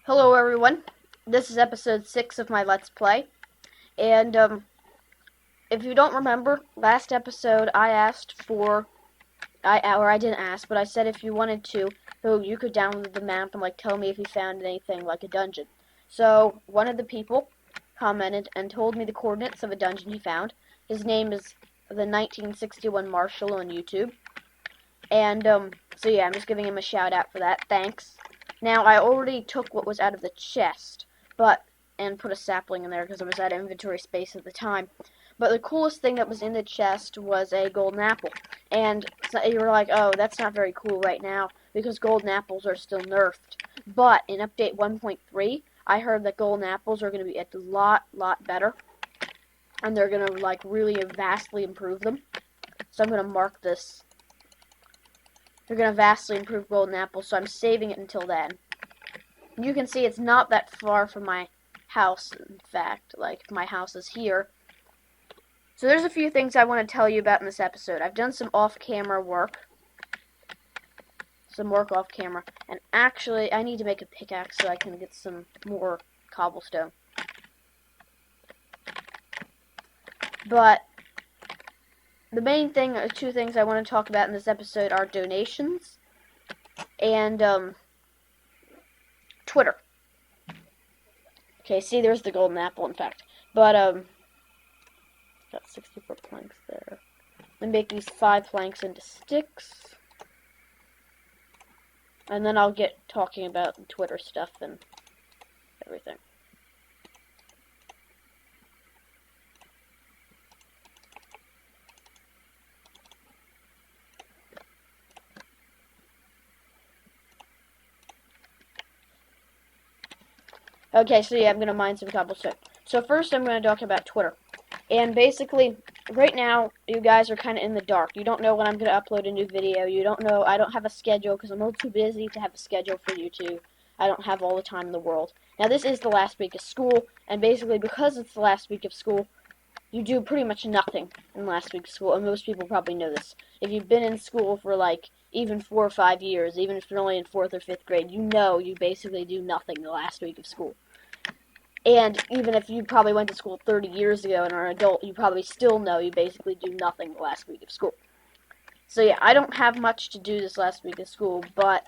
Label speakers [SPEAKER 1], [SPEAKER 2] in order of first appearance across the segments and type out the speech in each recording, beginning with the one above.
[SPEAKER 1] Hello everyone, this is episode 6 of my Let's Play, and if you don't remember, last episode I didn't ask, but I said if you wanted to, so you could download the map and tell me if you found anything like a dungeon. So one of the people commented and told me the coordinates of a dungeon he found. His name is the 1961 Marshall on YouTube, and so yeah, I'm just giving him a shout out for that, thanks. Now, I already took what was out of the chest, and put a sapling in there because I was out of inventory space at the time. But the coolest thing that was in the chest was a golden apple. And so you were like, oh, that's not very cool right now because golden apples are still nerfed. But in update 1.3, I heard that golden apples are going to be a lot better. And they're going to, really vastly improve them. So I'm going to mark this. They're going to vastly improve golden apples, so I'm saving it until then. You can see it's not that far from my house, in fact. My house is here. So there's a few things I want to tell you about in this episode. I've done some off-camera work. Some work off-camera. And actually, I need to make a pickaxe so I can get some more cobblestone. But the main thing, two things I want to talk about in this episode are donations and Twitter. Okay, see, there's the golden apple, in fact. But got 64 planks there. Let me make these 5 planks into sticks, and then I'll get talking about Twitter stuff and everything. Okay, so yeah, I'm going to mine some cobblestone. So first I'm going to talk about Twitter. And basically, right now, you guys are kind of in the dark. You don't know when I'm going to upload a new video. You don't know, I don't have a schedule because I'm a little too busy to have a schedule for YouTube. I don't have all the time in the world. Now, this is the last week of school, and basically because it's the last week of school, you do pretty much nothing in the last week of school, and most people probably know this. If you've been in school for, even 4 or 5 years, even if you're only in 4th or 5th grade, you know you basically do nothing the last week of school. And even if you probably went to school 30 years ago and are an adult, you probably still know you basically do nothing the last week of school. So yeah, I don't have much to do this last week of school, but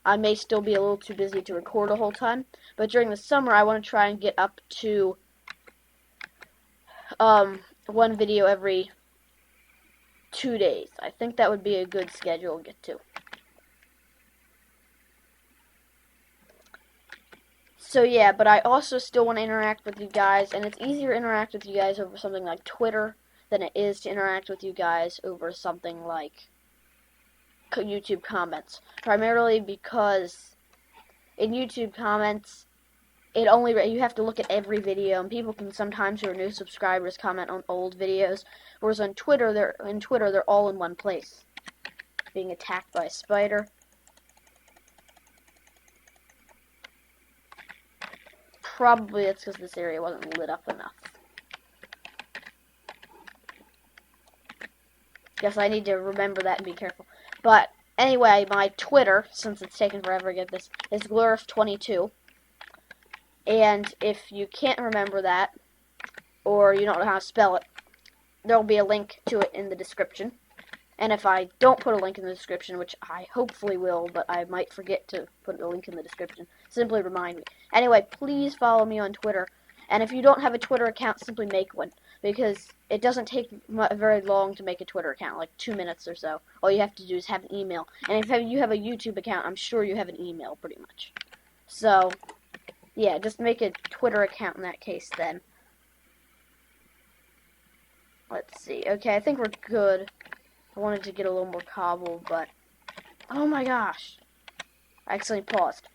[SPEAKER 1] I may still be a little too busy to record the whole time. But during the summer, I want to try and get up to one video every 2 days. I think that would be a good schedule to get to. So yeah, but I also still want to interact with you guys, and it's easier to interact with you guys over something like Twitter than it is to interact with you guys over something like YouTube comments. Primarily because in YouTube comments, you have to look at every video, and people can sometimes, who are new subscribers, comment on old videos, whereas on Twitter, they're all in one place. Being attacked by a spider. Probably it's because this area wasn't lit up enough. Guess I need to remember that and be careful. But anyway, my Twitter, since it's taken forever to get this, is Glurf22. And if you can't remember that, or you don't know how to spell it, there'll be a link to it in the description. And if I don't put a link in the description, which I hopefully will, but I might forget to put a link in the description, simply remind me. Anyway, please follow me on Twitter. And if you don't have a Twitter account, simply make one. Because it doesn't take very long to make a Twitter account, like 2 minutes or so. All you have to do is have an email. And if you have a YouTube account, I'm sure you have an email, pretty much. So, yeah, just make a Twitter account in that case, then. Let's see. Okay, I think we're good. I wanted to get a little more cobble, but... Oh my gosh! I accidentally paused.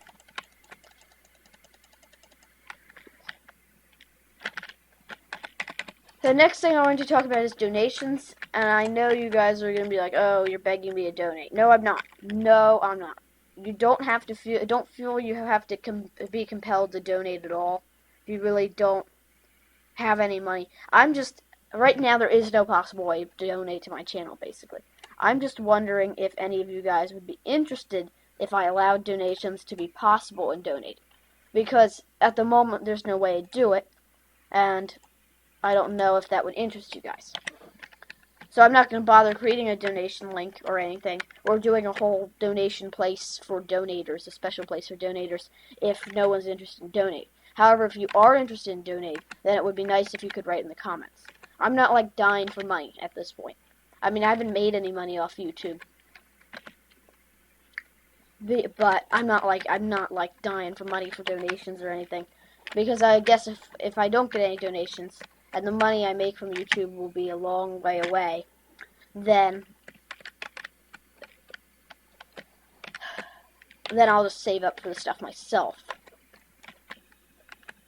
[SPEAKER 1] The next thing I want to talk about is donations, and I know you guys are going to be like, oh, you're begging me to donate. No, I'm not. No, I'm not. You don't have to don't feel you have to be compelled to donate at all. If you really don't have any money. Right now there is no possible way to donate to my channel, basically. I'm just wondering if any of you guys would be interested if I allowed donations to be possible in donating. because at the moment there's no way to do it, and I don't know if that would interest you guys. So I'm not going to bother creating a donation link or anything, or doing a whole donation place for donators, a special place for donators, if no one's interested in donating. However, if you are interested in donating, then it would be nice if you could write in the comments. I'm not, like, dying for money at this point. I mean, I haven't made any money off YouTube. But I'm not dying for money for donations or anything. Because I guess if I don't get any donations, and the money I make from YouTube will be a long way away, then I'll just save up for the stuff myself.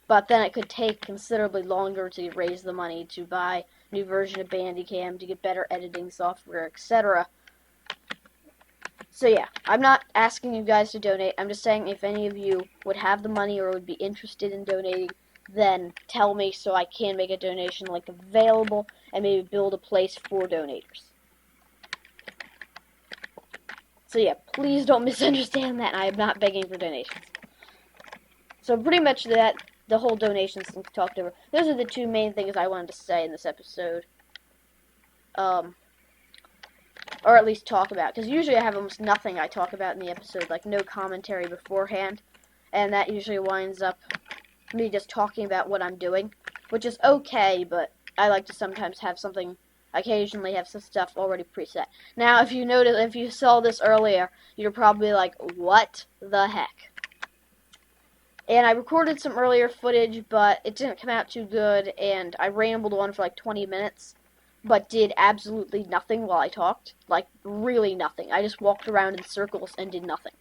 [SPEAKER 1] But then it could take considerably longer to raise the money to buy a new version of Bandicam, to get better editing software, etc. So yeah, I'm not asking you guys to donate. I'm just saying if any of you would have the money or would be interested in donating, then tell me so I can make a donation link available and maybe build a place for donators. So yeah, please don't misunderstand that. I am not begging for donations. So pretty much the whole donations thing talked over. Those are the two main things I wanted to say in this episode. Or at least talk about. Because usually I have almost nothing I talk about in the episode. Like no commentary beforehand. And that usually winds up me just talking about what I'm doing. Which is okay, but I like to sometimes have something... occasionally have some stuff already preset. Now, if you saw this earlier, you're probably like, what the heck? And I recorded some earlier footage, but it didn't come out too good, and I rambled on for like 20 minutes, but did absolutely nothing while I talked. Like, really nothing. I just walked around in circles and did nothing.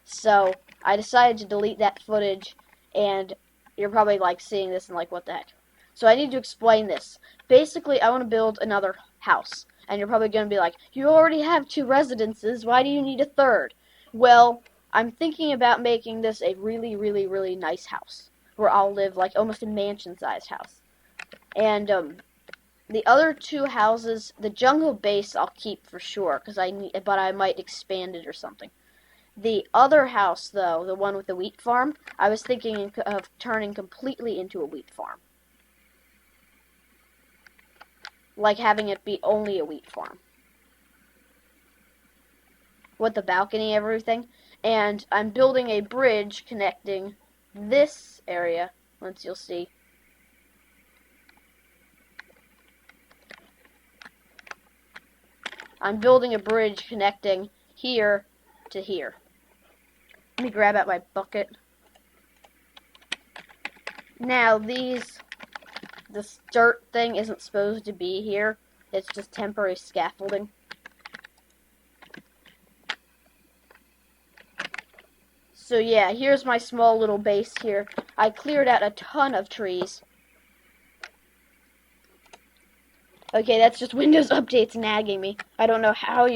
[SPEAKER 1] So, I decided to delete that footage, and you're probably like seeing this and like, what the heck? So I need to explain this. Basically, I want to build another house. And you're probably going to be like, you already have 2 residences, why do you need a third? Well, I'm thinking about making this a really, really, really nice house. Where I'll live, like, almost a mansion-sized house. And, the other 2 houses, the jungle base I'll keep for sure, but I might expand it or something. The other house, though, the one with the wheat farm, I was thinking of turning completely into a wheat farm. Like having it be only a wheat farm. With the balcony and everything. And I'm building a bridge connecting this area, once you'll see. I'm building a bridge connecting here to here. Let me grab out my bucket. Now, this dirt thing isn't supposed to be here. It's just temporary scaffolding. So yeah, here's my small little base here. I cleared out a ton of trees. Okay, that's just Windows updates nagging me. I don't know how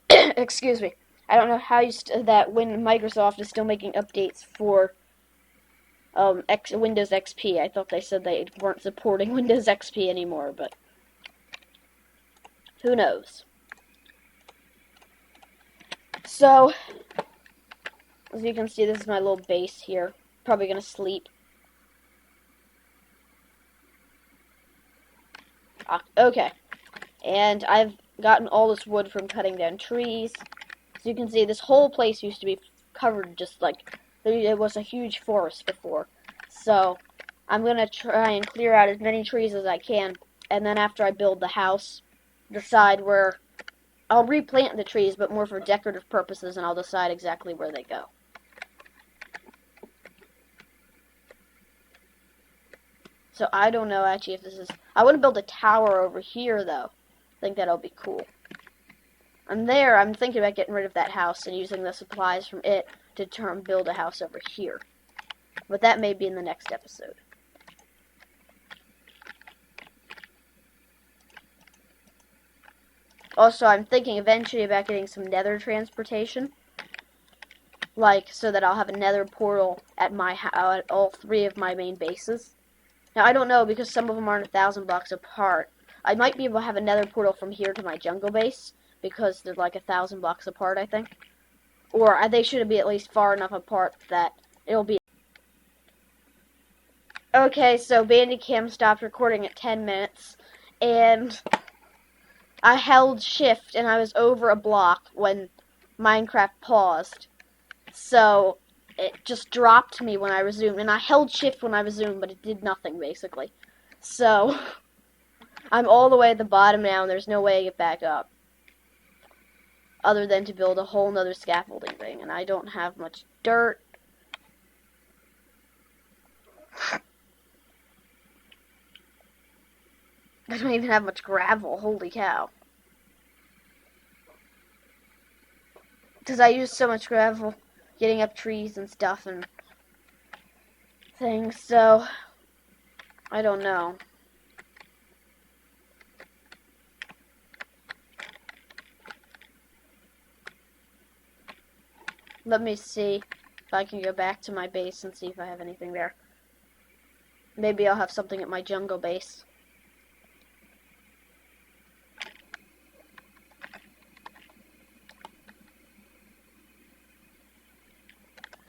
[SPEAKER 1] excuse me. I don't know how that when Microsoft is still making updates for Windows XP. I thought they said they weren't supporting Windows XP anymore, but who knows? So, as you can see, this is my little base here. Probably gonna sleep. Okay. And I've gotten all this wood from cutting down trees. So you can see this whole place used to be covered just like... it was a huge forest before. So, I'm gonna try and clear out as many trees as I can. And then after I build the house, decide where... I'll replant the trees, but more for decorative purposes, and I'll decide exactly where they go. So I don't know actually if this is... I want to build a tower over here, though. I think that'll be cool. And there, I'm thinking about getting rid of that house and using the supplies from it to build a house over here. But that may be in the next episode. Also, I'm thinking eventually about getting some nether transportation. Like, so that I'll have a nether portal at at all 3 of my main bases. Now, I don't know, because some of them aren't 1,000 blocks apart. I might be able to have a nether portal from here to my jungle base, because they're like 1,000 blocks apart, I think. Or they should be at least far enough apart that it'll be... Okay, so Bandicam stopped recording at 10 minutes, and I held shift and I was over a block when Minecraft paused. So it just dropped me when I resumed, and I held shift when I resumed, but it did nothing basically. So I'm all the way at the bottom now, and there's no way to get back up. Other than to build a whole nother scaffolding thing, and I don't have much dirt. I don't even have much gravel, holy cow. Because I use so much gravel getting up trees and stuff and things, so I don't know. Let me see if I can go back to my base and see if I have anything there. Maybe I'll have something at my jungle base.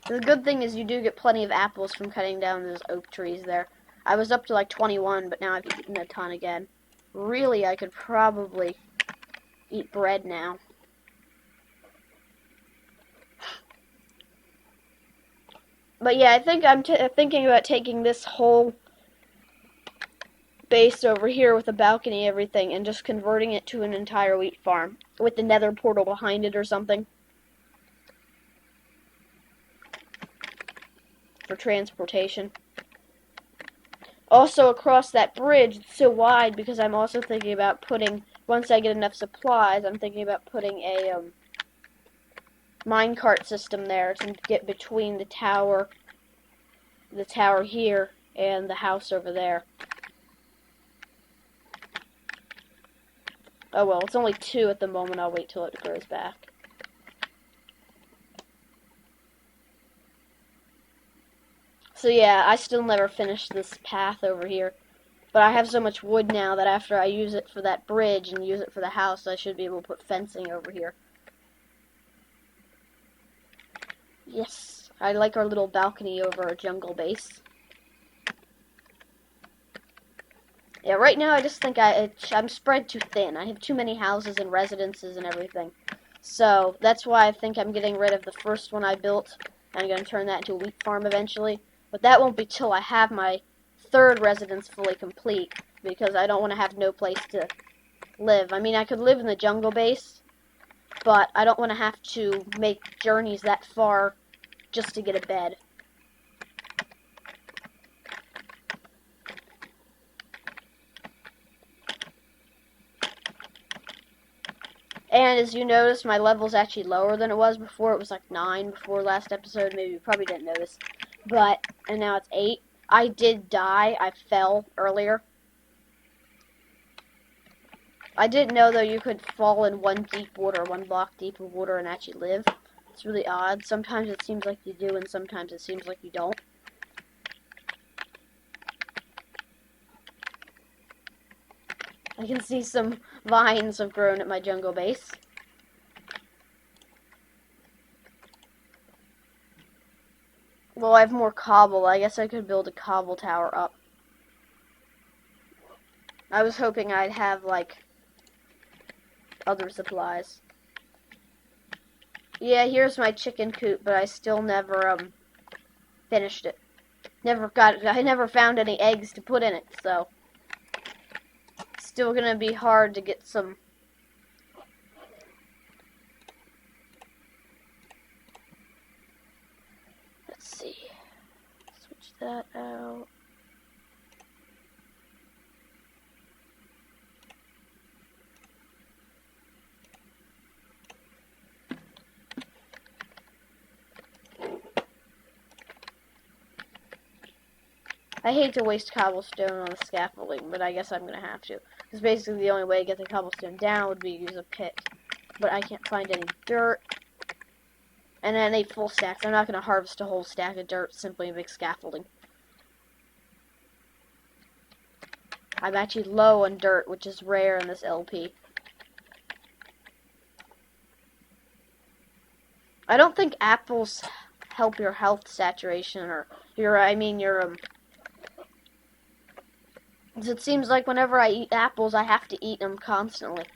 [SPEAKER 1] The good thing is you do get plenty of apples from cutting down those oak trees there. I was up to like 21, but now I've eaten a ton again. Really, I could probably eat bread now. But yeah, I think I'm thinking about taking this whole base over here with a balcony and everything and just converting it to an entire wheat farm with the nether portal behind it or something. For transportation. Also, across that bridge, it's so wide because I'm also thinking about putting, once I get enough supplies, I'm thinking about putting a minecart system there to get between the tower here and the house over there. Oh well, it's only 2 at the moment. I'll wait till it grows back. So yeah, I still never finished this path over here. But I have so much wood now that after I use it for that bridge and use it for the house, I should be able to put fencing over here. Yes, I like our little balcony over our jungle base. Yeah, right now I just think I'm spread too thin. I have too many houses and residences and everything. So that's why I think I'm getting rid of the first one I built. I'm going to turn that into a wheat farm eventually. But that won't be till I have my 3rd residence fully complete, because I don't want to have no place to live. I mean, I could live in the jungle base, but I don't want to have to make journeys that far just to get a bed. And as you notice, my level's actually lower than it was before. It was like 9 before last episode. Maybe you probably didn't notice. And now it's 8. I did die. I fell earlier. I didn't know, though, you could fall in 1 block deep of water and actually live. It's really odd. Sometimes it seems like you do, and sometimes it seems like you don't. I can see some vines have grown at my jungle base. Well, I have more cobble. I guess I could build a cobble tower up. I was hoping I'd have, like, other supplies. Yeah, here's my chicken coop, but I still never, finished it. I never found any eggs to put in it, so still gonna be hard to get some. Let's see. Switch that out. I hate to waste cobblestone on the scaffolding, but I guess I'm gonna have to. Because basically the only way to get the cobblestone down would be to use a pick. But I can't find any dirt. And I need full stacks. I'm not gonna harvest a whole stack of dirt simply to make scaffolding. I'm actually low on dirt, which is rare in this LP. I don't think apples help your health saturation or your 'Cause it seems like whenever I eat apples, I have to eat them constantly.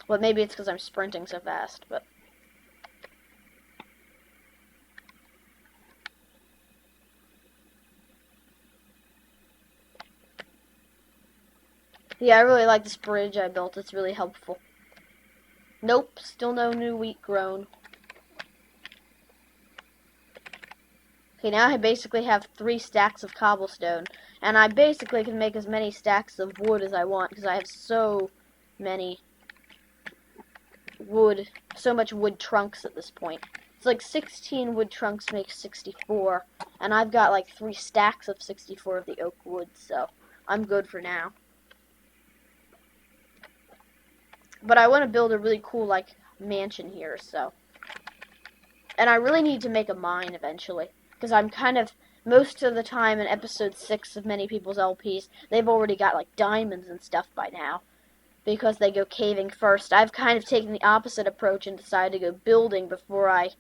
[SPEAKER 1] Well, maybe it's because I'm sprinting so fast, but... Yeah, I really like this bridge I built. It's really helpful. Nope, still no new wheat grown. Okay, now I basically have 3 stacks of cobblestone. And I basically can make as many stacks of wood as I want, because I have so much wood trunks at this point. It's like 16 wood trunks make 64, and I've got like 3 stacks of 64 of the oak wood, so I'm good for now. But I want to build a really cool, like, mansion here, so. And I really need to make a mine eventually, because I'm kind of, most of the time in episode 6 of many people's LPs, they've already got, like, diamonds and stuff by now, because they go caving first. I've kind of taken the opposite approach and decided to go building before I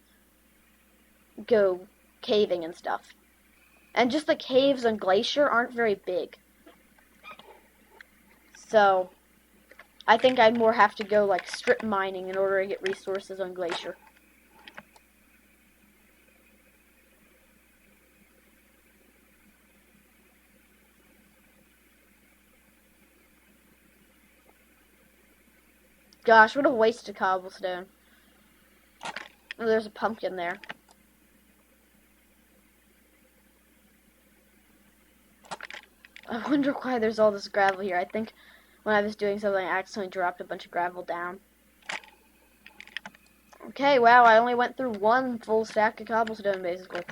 [SPEAKER 1] go caving and stuff. And just the caves on Glacier aren't very big. So, I think I'd more have to go, like, strip mining in order to get resources on Glacier. Gosh, what a waste of cobblestone. Oh, there's a pumpkin there. I wonder why there's all this gravel here. I think when I was doing something, I accidentally dropped a bunch of gravel down. Okay, wow, I only went through 1 full stack of cobblestone, basically.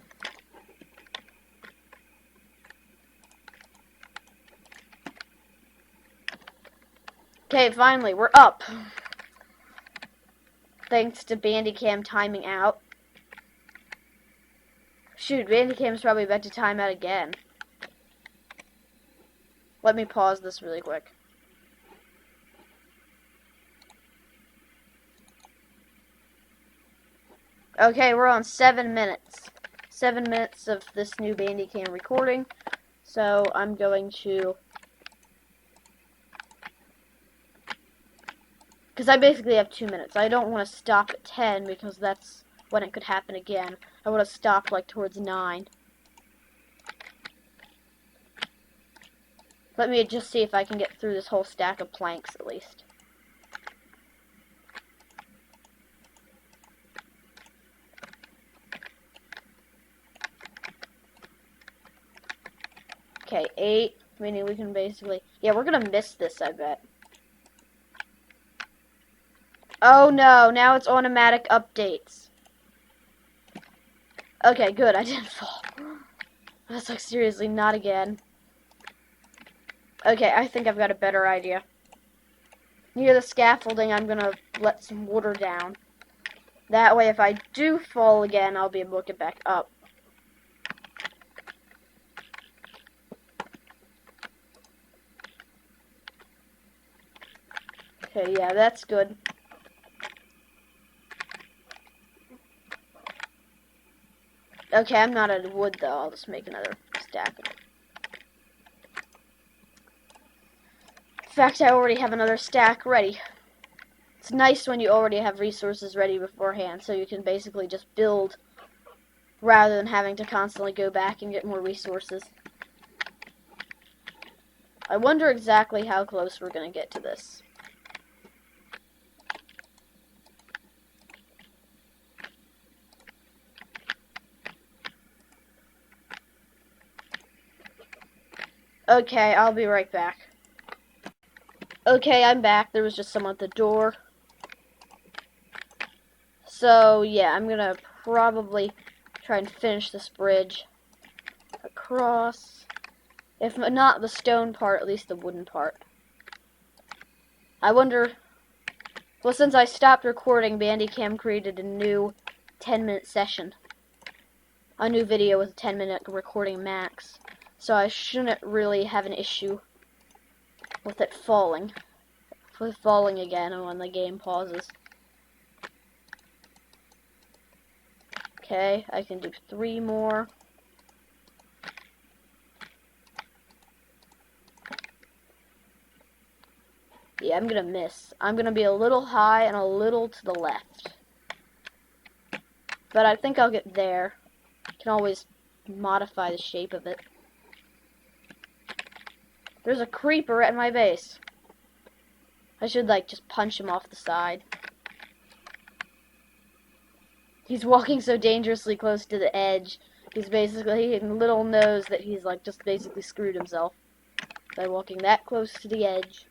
[SPEAKER 1] Okay, finally, we're up. Thanks to Bandicam timing out. Shoot, Bandicam's probably about to time out again. Let me pause this really quick. Okay, we're on 7 minutes. 7 minutes of this new Bandicam recording. So I'm going to... Because I basically have 2 minutes. I don't want to stop at 10 because that's when it could happen again. I want to stop like towards 9. Let me just see if I can get through this whole stack of planks at least. Okay, 8, meaning we can basically... Yeah, we're gonna miss this, I bet. Oh no, now it's automatic updates. Okay, good, I didn't fall. That's like, seriously, not again. Okay, I think I've got a better idea. Near the scaffolding, I'm gonna let some water down. That way, if I do fall again, I'll be able to get back up. Okay, yeah, that's good. Okay, I'm not out of wood, though. I'll just make another stack. In fact, I already have another stack ready. It's nice when you already have resources ready beforehand, so you can basically just build rather than having to constantly go back and get more resources. I wonder exactly how close we're going to get to this. Okay, I'll be right back. Okay, I'm back. There was just someone at the door. So, yeah, I'm gonna probably try and finish this bridge across. If not the stone part, at least the wooden part. I wonder... Well, since I stopped recording, Bandicam created a new 10-minute session. A new video with a 10-minute recording max. So I shouldn't really have an issue with it falling. With falling again when the game pauses. Okay, I can do 3 more. Yeah, I'm gonna miss. I'm gonna be a little high and a little to the left. But I think I'll get there. Can always modify the shape of it. There's a creeper at my base. I should, like, just punch him off the side. He's walking so dangerously close to the edge. He's basically, he little knows that he's, like, just basically screwed himself by walking that close to the edge.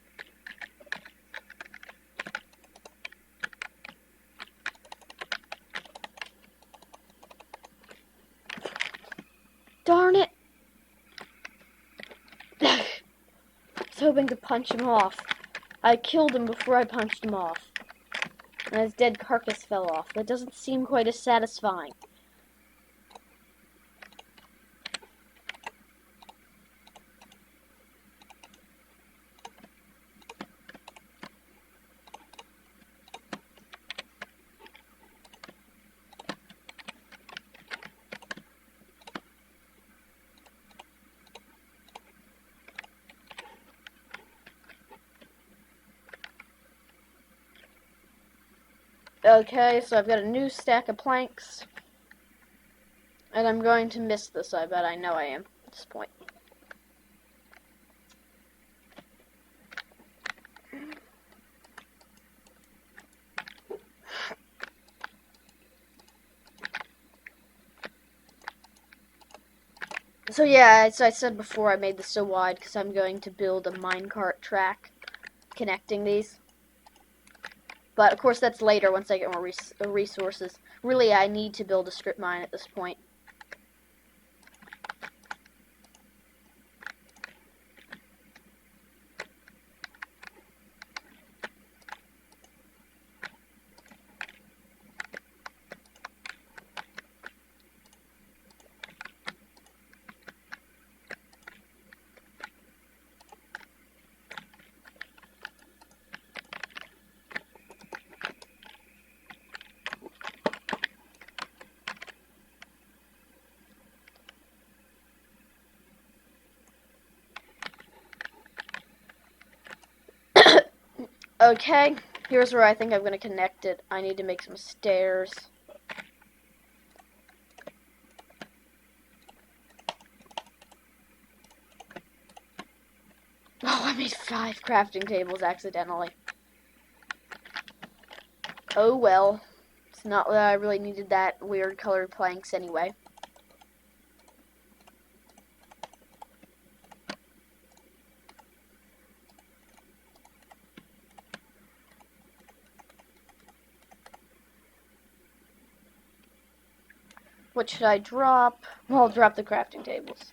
[SPEAKER 1] Darn it! I was hoping to punch him off. I killed him before I punched him off. And his dead carcass fell off. That doesn't seem quite as satisfying. Okay, so I've got a new stack of planks. And I'm going to miss this, I bet. I know I am at this point. So yeah, as I said before, I made this so wide because I'm going to build a minecart track connecting these. But of course that's later once I get more resources. Really, I need to build a strip mine at this point. Okay, here's where I think I'm going to connect it. I need to make some stairs. Oh, I made 5 crafting tables accidentally. Oh well. It's not that I really needed that weird colored planks anyway. What should I drop? Well, I'll drop the crafting tables.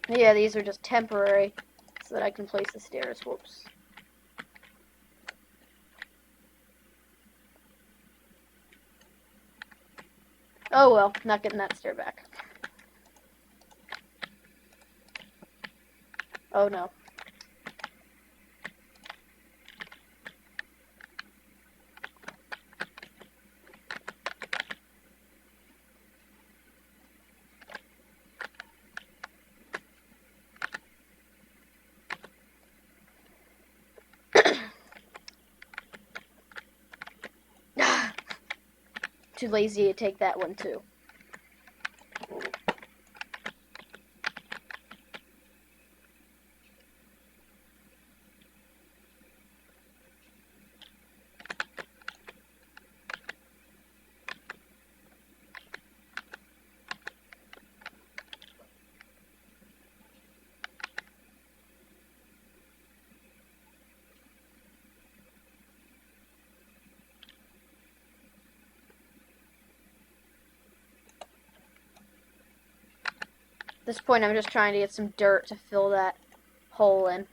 [SPEAKER 1] Yeah, these are just temporary so that I can place the stairs. Whoops. Oh well, not getting that stair back. Oh no. Too lazy to take that one too. At this point, I'm just trying to get some dirt to fill that hole in.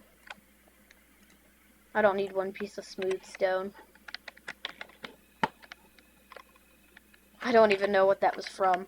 [SPEAKER 1] I don't need one piece of smooth stone. I don't even know what that was from.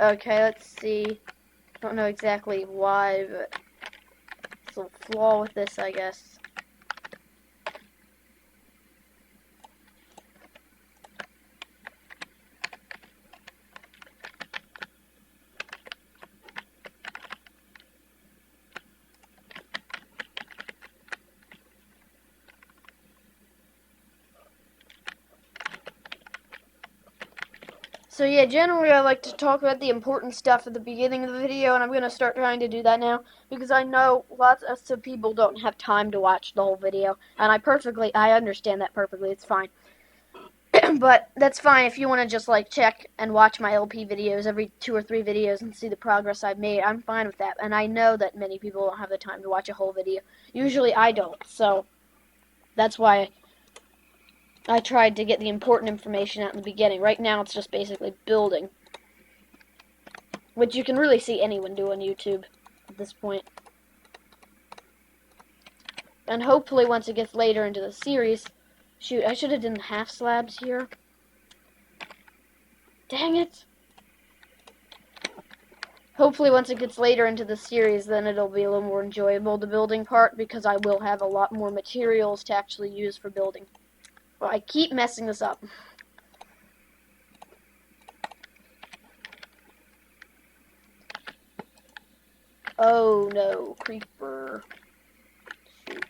[SPEAKER 1] Okay, let's see. Don't know exactly why, but it's a flaw with this, I guess. So yeah, generally I like to talk about the important stuff at the beginning of the video, and I'm going to start trying to do that now, because I know lots of people don't have time to watch the whole video, and I understand that perfectly, it's fine. But that's fine if you want to just like check and watch my LP videos every 2 or 3 videos and see the progress I've made. I'm fine with that, and I know that many people don't have the time to watch a whole video. Usually I don't, so that's why I tried to get the important information out in the beginning. Right now it's just basically building, which you can really see anyone do on YouTube at this point. And hopefully once it gets later into the series... Shoot, I should have done half slabs here. Dang it! Hopefully once it gets later into the series, then it'll be a little more enjoyable, the building part, because I will have a lot more materials to actually use for building. Well, I keep messing this up. Oh no, creeper. Shoot.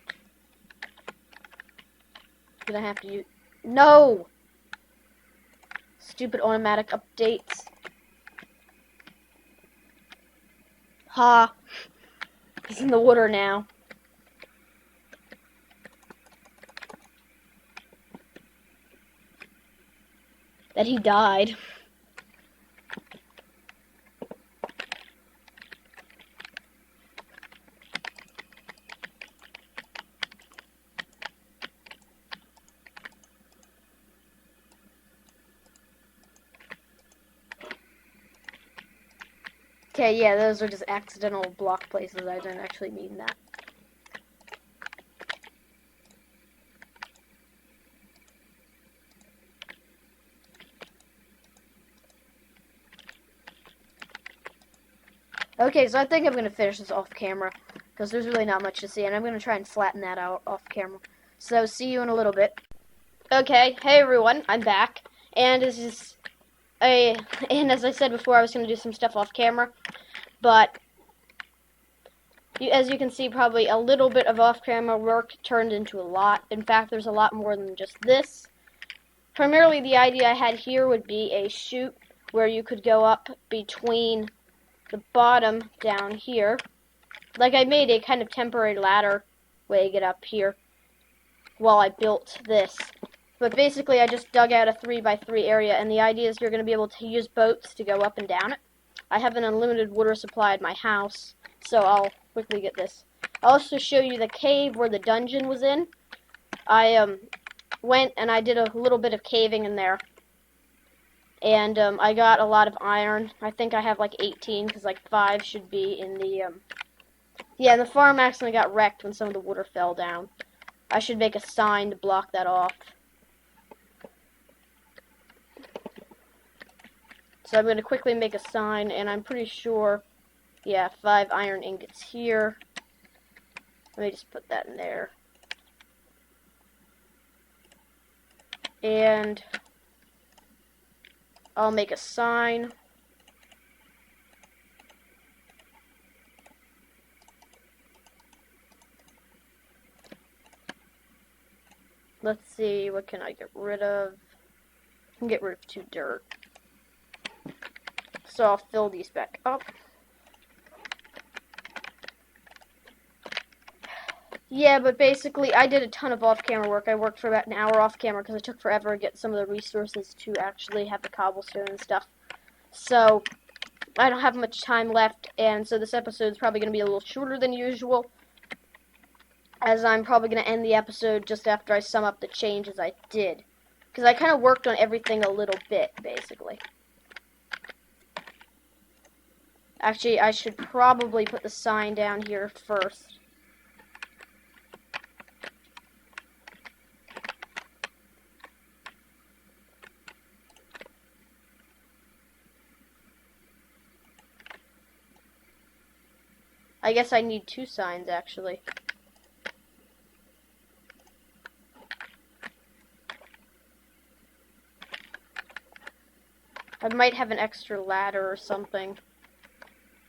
[SPEAKER 1] Gonna have to use... No! Stupid automatic updates. Ha! He's in the water now. That he died. Okay, yeah, those are just accidental block places. I didn't actually mean that. Okay, so I think I'm going to finish this off camera, because there's really not much to see, and I'm going to try and flatten that out off camera. So, see you in a little bit. Okay, hey everyone, I'm back, and and as I said before, I was going to do some stuff off camera, but as you can see, probably a little bit of off-camera work turned into a lot. In fact, there's a lot more than just this. Primarily, the idea I had here would be a chute where you could go up between the bottom down here. Like, I made a kind of temporary ladder way to get up here while I built this. But basically, I just dug out a 3x3 area, and the idea is you're going to be able to use boats to go up and down it. I have an unlimited water supply at my house, so I'll quickly get this. I'll also show you the cave where the dungeon was in. I went and I did a little bit of caving in there. And I got a lot of iron. I think I have like 18, because like 5 should be in the... Yeah, the farm accidentally got wrecked when some of the water fell down. I should make a sign to block that off. So I'm going to quickly make a sign, and I'm pretty sure, yeah, 5 iron ingots here. Let me just put that in there. And I'll make a sign. Let's see, what can I get rid of? I can get rid of 2 dirt. So I'll fill these back up. Yeah, but basically, I did a ton of off-camera work. I worked for about an hour off-camera because it took forever to get some of the resources to actually have the cobblestone and stuff. So, I don't have much time left, and so this episode is probably going to be a little shorter than usual, as I'm probably going to end the episode just after I sum up the changes I did. Because I kind of worked on everything a little bit, basically. Actually, I should probably put the sign down here first. I guess I need two signs, actually. I might have an extra ladder or something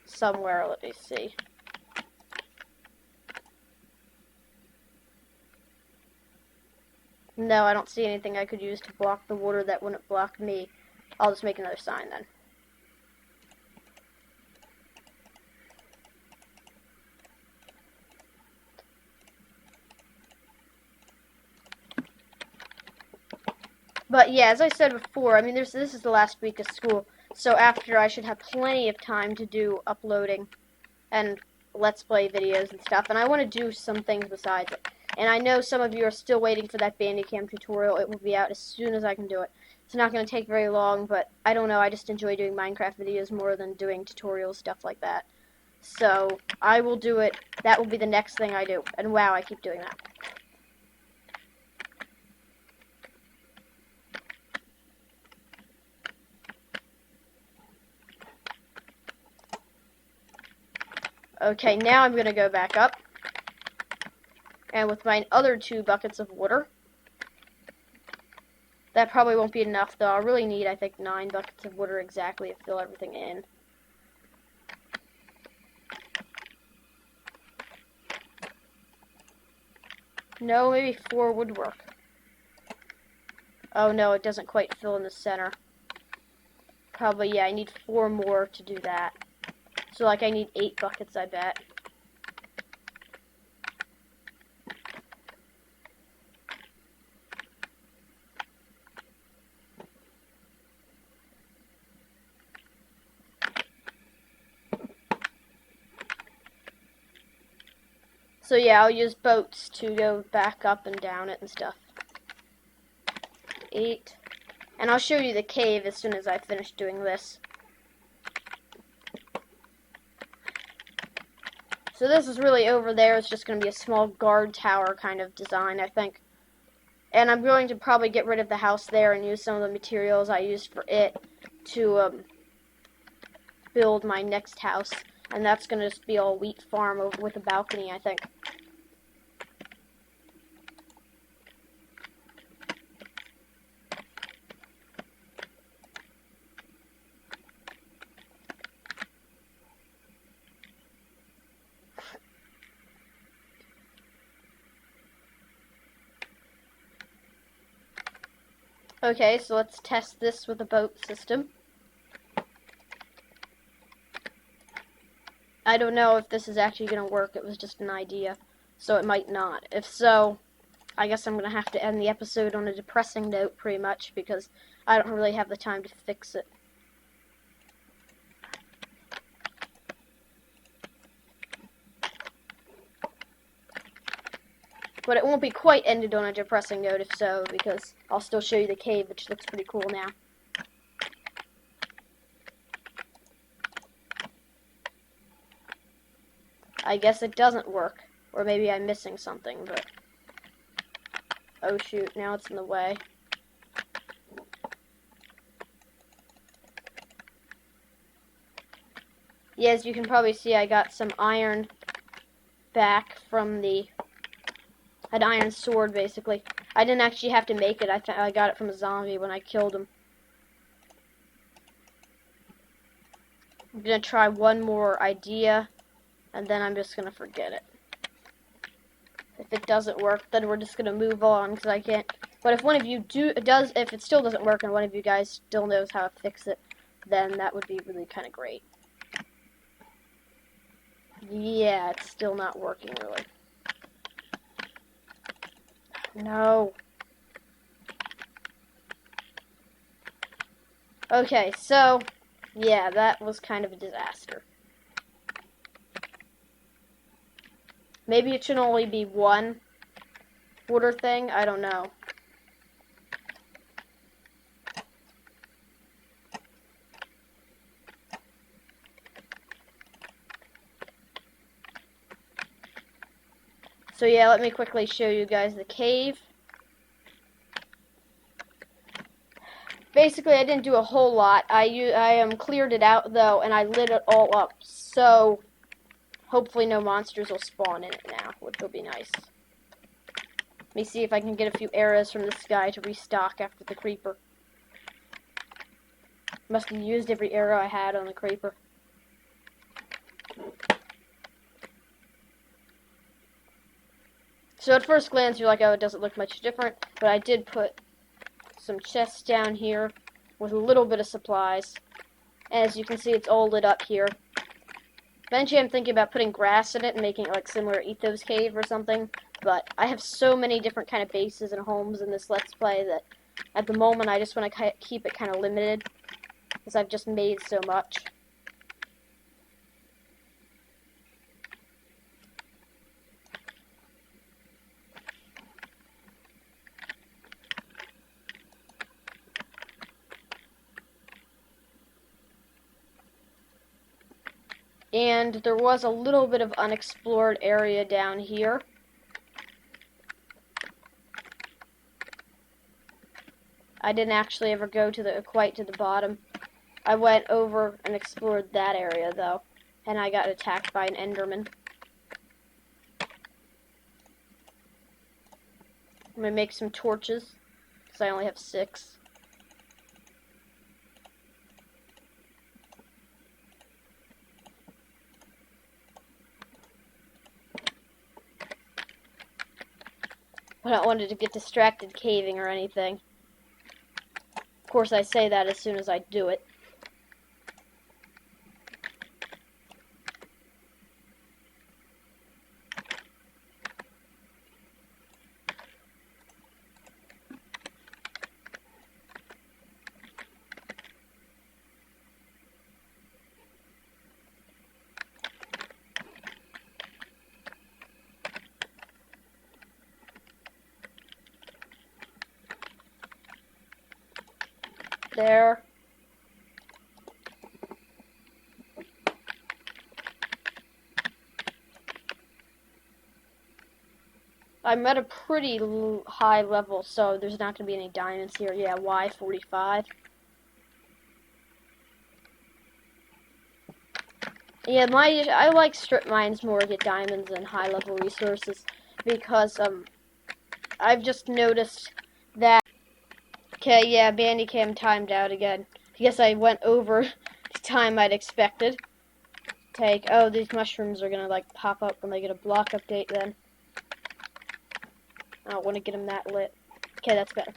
[SPEAKER 1] somewhere. Let me see. No, I don't see anything I could use to block the water that wouldn't block me. I'll just make another sign then. But yeah, as I said before, I mean, this is the last week of school, so after I should have plenty of time to do uploading and Let's Play videos and stuff, and I want to do some things besides it. And I know some of you are still waiting for that Bandicam tutorial. It will be out as soon as I can do it. It's not going to take very long, but I don't know, I just enjoy doing Minecraft videos more than doing tutorials, stuff like that. So, I will do it. That will be the next thing I do. And wow, I keep doing that. Okay, now I'm going to go back up. And with my other 2 buckets of water. That probably won't be enough, though. I'll really need, I think, 9 buckets of water exactly to fill everything in. No, maybe 4 would work. Oh no, it doesn't quite fill in the center. Probably, yeah, I need 4 more to do that. So, like, I need 8 buckets, I bet. So, yeah, I'll use boats to go back up and down it and stuff. 8. And I'll show you the cave as soon as I finish doing this. So this is really over there. It's just going to be a small guard tower kind of design, I think. And I'm going to probably get rid of the house there and use some of the materials I used for it to build my next house. And that's going to just be all wheat farm with a balcony, I think. Okay, so let's test this with a boat system. I don't know if this is actually going to work. It was just an idea, so it might not. If so, I guess I'm going to have to end the episode on a depressing note, pretty much, because I don't really have the time to fix it. But it won't be quite ended on a depressing note, if so, because I'll still show you the cave, which looks pretty cool now. I guess it doesn't work. Or maybe I'm missing something, but... Oh shoot, now it's in the way. Yeah, as you can probably see, I got some iron back from an iron sword, basically. I didn't actually have to make it. I got it from a zombie when I killed him. I'm gonna try one more idea, and then I'm just gonna forget it. If it doesn't work, then we're just gonna move on, because I can't. But if one of you if it still doesn't work, and one of you guys still knows how to fix it, then that would be really kind of great. Yeah, it's still not working, really. No. Okay, so, yeah, that was kind of a disaster. Maybe it should only be one water thing, I don't know. So yeah, let me quickly show you guys the cave. Basically, I didn't do a whole lot. I cleared it out though, and I lit it all up. So hopefully, no monsters will spawn in it now, which will be nice. Let me see if I can get a few arrows from this guy to restock after the creeper. Must have used every arrow I had on the creeper. So at first glance, you're like, oh, it doesn't look much different, but I did put some chests down here with a little bit of supplies. As you can see, it's all lit up here. Eventually, I'm thinking about putting grass in it and making it like similar Ethos Cave or something, but I have so many different kind of bases and homes in this Let's Play that at the moment, I just want to keep it kind of limited, because I've just made so much. And there was a little bit of unexplored area down here. I didn't actually ever go to quite to the bottom. I went over and explored that area though, and I got attacked by an Enderman. I'm gonna make some torches, because I only have 6. I don't want it to get distracted caving or anything. Of course, I say that as soon as I do it. There. I'm at a pretty high level, so there's not going to be any diamonds here. Yeah, Y45. Yeah, I like strip mines more to get diamonds and high level resources, because I've just noticed that. Okay, yeah, Bandicam timed out again. I guess I went over the time I'd expected. Oh, these mushrooms are gonna like pop up when they get a block update then. I don't want to get them that lit. Okay, that's better.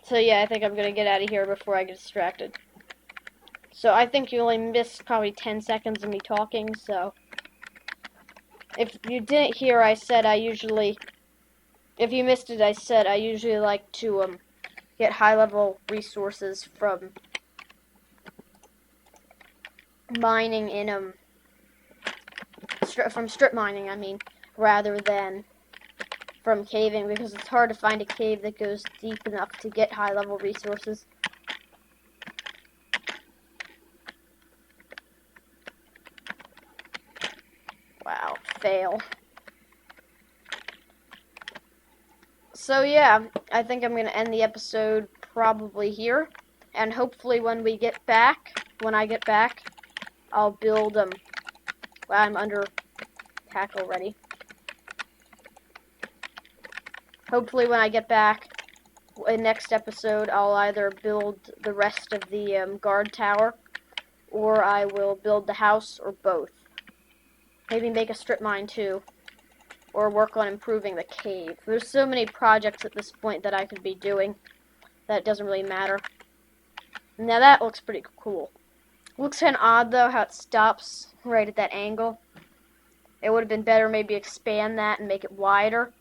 [SPEAKER 1] So yeah, I think I'm gonna get out of here before I get distracted. So I think you only missed probably 10 seconds of me talking, so if you didn't hear, I said if you missed it, I said I usually like to get high-level resources from mining in from strip mining, I mean, rather than from caving, because it's hard to find a cave that goes deep enough to get high-level resources. Wow, fail. So yeah, I think I'm going to end the episode probably here, and hopefully when I get back, I'll build, well, I'm under attack already. Hopefully when I get back, in next episode, I'll either build the rest of the guard tower, or I will build the house, or both. Maybe make a strip mine too, or work on improving the cave. There's so many projects at this point that I could be doing that it doesn't really matter. Now that looks pretty cool. Looks kind of odd though how it stops right at that angle. it would have been better maybe expand that and make it wider.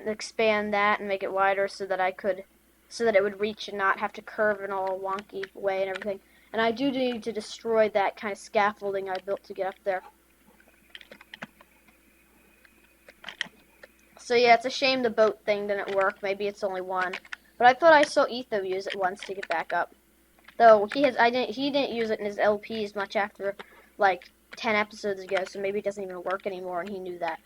[SPEAKER 1] Expand that and make it wider so that it would reach and not have to curve in all a wonky way and everything. And I do need to destroy that kind of scaffolding I built to get up there. So yeah, it's a shame the boat thing didn't work. Maybe it's only one. But I thought I saw Etho use it once to get back up. Though he didn't use it in his LPs much after like 10 episodes ago, so maybe it doesn't even work anymore and he knew that.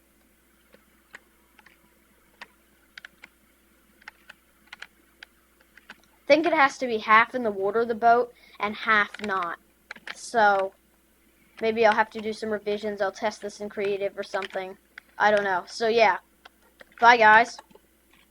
[SPEAKER 1] I think it has to be half in the water, the boat, and half not. So maybe I'll have to do some revisions. I'll test this in creative or something. I don't know. So yeah. Bye guys.